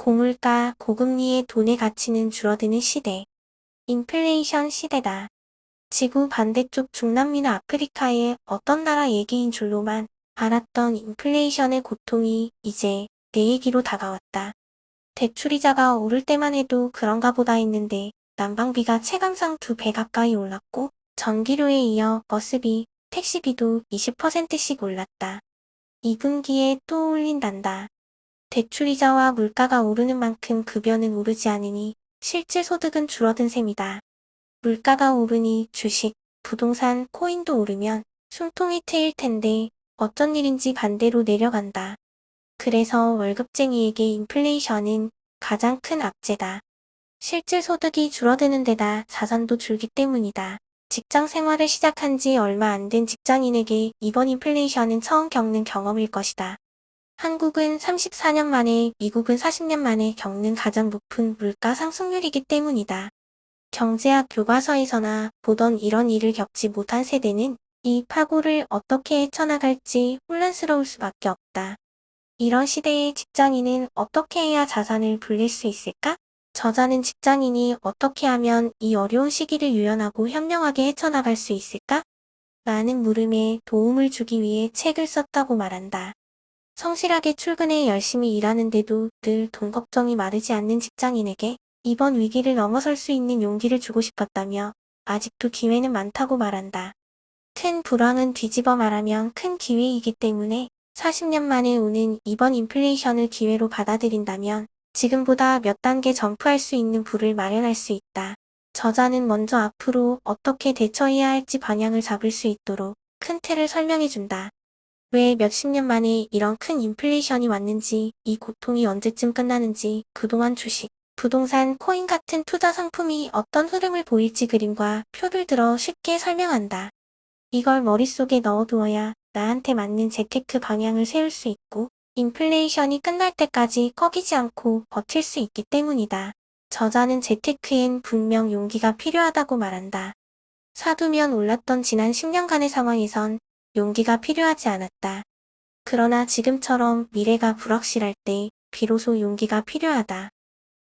고물가, 고금리의 돈의 가치는 줄어드는 시대. 인플레이션 시대다. 지구 반대쪽 중남미나 아프리카의 어떤 나라 얘기인 줄로만 알았던 인플레이션의 고통이 이제 내 얘기로 다가왔다. 대출이자가 오를 때만 해도 그런가 보다 했는데 난방비가 체감상 2배 가까이 올랐고 전기료에 이어 버스비, 택시비도 20%씩 올랐다. 2분기에 또 올린단다. 대출이자와 물가가 오르는 만큼 급여는 오르지 않으니 실질 소득은 줄어든 셈이다. 물가가 오르니 주식, 부동산, 코인도 오르면 숨통이 트일 텐데 어쩐 일인지 반대로 내려간다. 그래서 월급쟁이에게 인플레이션은 가장 큰 악재다. 실질 소득이 줄어드는 데다 자산도 줄기 때문이다. 직장 생활을 시작한 지 얼마 안 된 직장인에게 이번 인플레이션은 처음 겪는 경험일 것이다. 한국은 34년 만에, 미국은 40년 만에 겪는 가장 높은 물가 상승률이기 때문이다. 경제학 교과서에서나 보던 이런 일을 겪지 못한 세대는 이 파고를 어떻게 헤쳐나갈지 혼란스러울 수밖에 없다. 이런 시대에 직장인은 어떻게 해야 자산을 불릴 수 있을까? 저자는 직장인이 어떻게 하면 이 어려운 시기를 유연하고 현명하게 헤쳐나갈 수 있을까? 라는 물음에 도움을 주기 위해 책을 썼다고 말한다. 성실하게 출근해 열심히 일하는데도 늘 돈 걱정이 마르지 않는 직장인에게 이번 위기를 넘어설 수 있는 용기를 주고 싶었다며 아직도 기회는 많다고 말한다. 큰 불황은 뒤집어 말하면 큰 기회이기 때문에 40년 만에 오는 이번 인플레이션을 기회로 받아들인다면 지금보다 몇 단계 점프할 수 있는 부를 마련할 수 있다. 저자는 먼저 앞으로 어떻게 대처해야 할지 방향을 잡을 수 있도록 큰 틀을 설명해준다. 왜 몇십 년 만에 이런 큰 인플레이션이 왔는지, 이 고통이 언제쯤 끝나는지, 그동안 주식, 부동산, 코인 같은 투자 상품이 어떤 흐름을 보일지 그림과 표를 들어 쉽게 설명한다. 이걸 머릿속에 넣어두어야 나한테 맞는 재테크 방향을 세울 수 있고, 인플레이션이 끝날 때까지 꺼기지 않고 버틸 수 있기 때문이다. 저자는 재테크엔 분명 용기가 필요하다고 말한다. 사두면 올랐던 지난 10년간의 상황에선 용기가 필요하지 않았다. 그러나 지금처럼 미래가 불확실할 때 비로소 용기가 필요하다.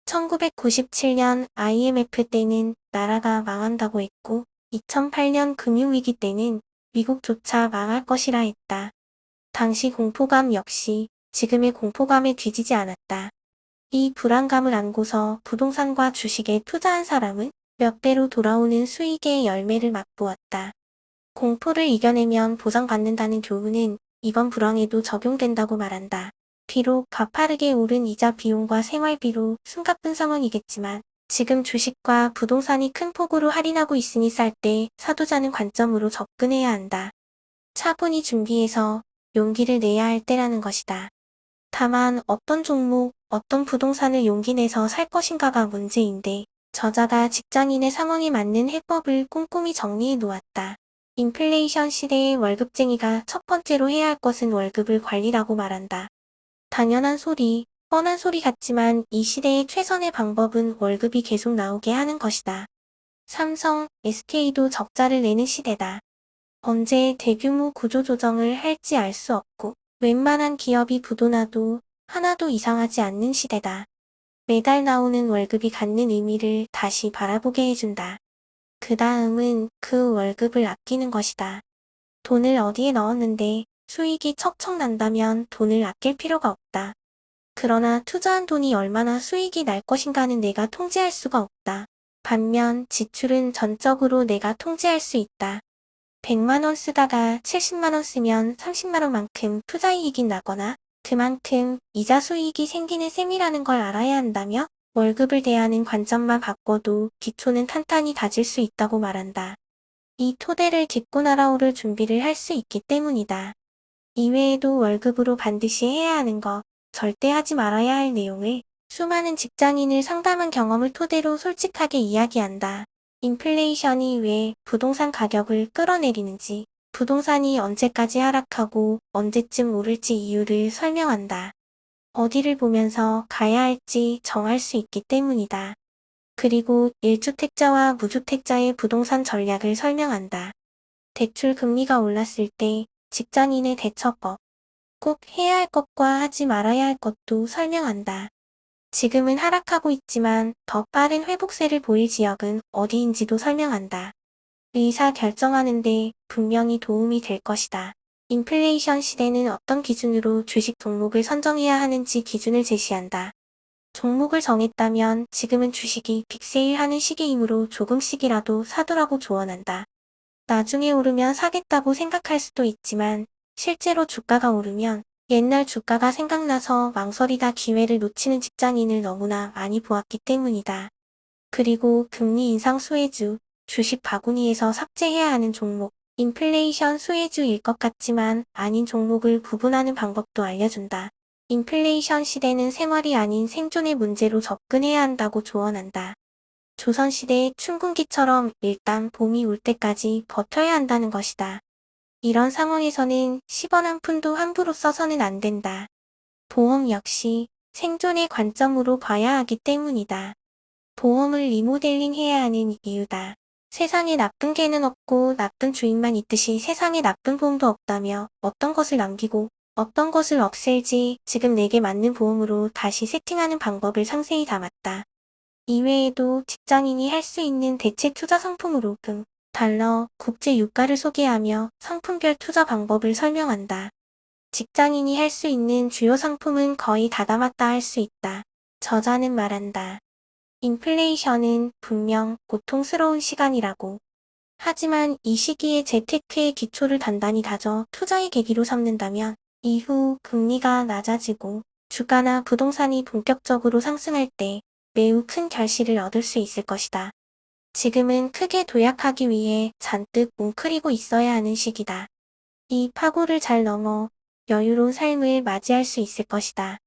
1997년 IMF 때는 나라가 망한다고 했고 2008년 금융위기 때는 미국조차 망할 것이라 했다. 당시 공포감 역시 지금의 공포감에 뒤지지 않았다. 이 불안감을 안고서 부동산과 주식에 투자한 사람은 몇 배로 돌아오는 수익의 열매를 맛보았다. 공포를 이겨내면 보상받는다는 교훈은 이번 불황에도 적용된다고 말한다. 비록 가파르게 오른 이자 비용과 생활비로 숨가쁜 상황이겠지만 지금 주식과 부동산이 큰 폭으로 할인하고 있으니 쌀 때 사두자는 관점으로 접근해야 한다. 차분히 준비해서 용기를 내야 할 때라는 것이다. 다만 어떤 종목, 어떤 부동산을 용기 내서 살 것인가가 문제인데 저자가 직장인의 상황에 맞는 해법을 꼼꼼히 정리해 놓았다. 인플레이션 시대의 월급쟁이가 첫 번째로 해야 할 것은 월급을 관리라고 말한다. 당연한 소리, 뻔한 소리 같지만 이 시대의 최선의 방법은 월급이 계속 나오게 하는 것이다. 삼성, SK도 적자를 내는 시대다. 언제 대규모 구조조정을 할지 알 수 없고 웬만한 기업이 부도나도 하나도 이상하지 않는 시대다. 매달 나오는 월급이 갖는 의미를 다시 바라보게 해준다. 그 다음은 그 월급을 아끼는 것이다. 돈을 어디에 넣었는데 수익이 척척 난다면 돈을 아낄 필요가 없다. 그러나 투자한 돈이 얼마나 수익이 날 것인가는 내가 통제할 수가 없다. 반면 지출은 전적으로 내가 통제할 수 있다. 100만 원 쓰다가 70만 원 쓰면 30만 원만큼 투자이익이 나거나 그만큼 이자 수익이 생기는 셈이라는 걸 알아야 한다며 월급을 대하는 관점만 바꿔도 기초는 탄탄히 다질 수 있다고 말한다. 이 토대를 딛고 날아오를 준비를 할 수 있기 때문이다. 이외에도 월급으로 반드시 해야 하는 것, 절대 하지 말아야 할 내용을 수많은 직장인을 상담한 경험을 토대로 솔직하게 이야기한다. 인플레이션이 왜 부동산 가격을 끌어내리는지, 부동산이 언제까지 하락하고 언제쯤 오를지 이유를 설명한다. 어디를 보면서 가야 할지 정할 수 있기 때문이다. 그리고 1주택자와 무주택자의 부동산 전략을 설명한다. 대출 금리가 올랐을 때 직장인의 대처법, 꼭 해야 할 것과 하지 말아야 할 것도 설명한다. 지금은 하락하고 있지만 더 빠른 회복세를 보일 지역은 어디인지도 설명한다. 의사 결정하는데 분명히 도움이 될 것이다. 인플레이션 시대는 어떤 기준으로 주식 종목을 선정해야 하는지 기준을 제시한다. 종목을 정했다면 지금은 주식이 빅세일하는 시기이므로 조금씩이라도 사두라고 조언한다. 나중에 오르면 사겠다고 생각할 수도 있지만 실제로 주가가 오르면 옛날 주가가 생각나서 망설이다 기회를 놓치는 직장인을 너무나 많이 보았기 때문이다. 그리고 금리 인상 수혜주, 주식 바구니에서 삭제해야 하는 종목, 인플레이션 수혜주일 것 같지만 아닌 종목을 구분하는 방법도 알려준다. 인플레이션 시대는 생활이 아닌 생존의 문제로 접근해야 한다고 조언한다. 조선시대의 춘궁기처럼 일단 봄이 올 때까지 버텨야 한다는 것이다. 이런 상황에서는 10원 한 푼도 함부로 써서는 안 된다. 보험 역시 생존의 관점으로 봐야 하기 때문이다. 보험을 리모델링 해야 하는 이유다. 세상에 나쁜 개는 없고 나쁜 주인만 있듯이 세상에 나쁜 보험도 없다며 어떤 것을 남기고 어떤 것을 없앨지 지금 내게 맞는 보험으로 다시 세팅하는 방법을 상세히 담았다. 이외에도 직장인이 할 수 있는 대체 투자 상품으로 금, 달러, 국제 유가를 소개하며 상품별 투자 방법을 설명한다. 직장인이 할 수 있는 주요 상품은 거의 다 담았다 할 수 있다. 저자는 말한다. 인플레이션은 분명 고통스러운 시간이라고. 하지만 이 시기에 재테크의 기초를 단단히 다져 투자의 계기로 삼는다면 이후 금리가 낮아지고 주가나 부동산이 본격적으로 상승할 때 매우 큰 결실을 얻을 수 있을 것이다. 지금은 크게 도약하기 위해 잔뜩 뭉클이고 있어야 하는 시기다. 이 파고를 잘 넘어 여유로운 삶을 맞이할 수 있을 것이다.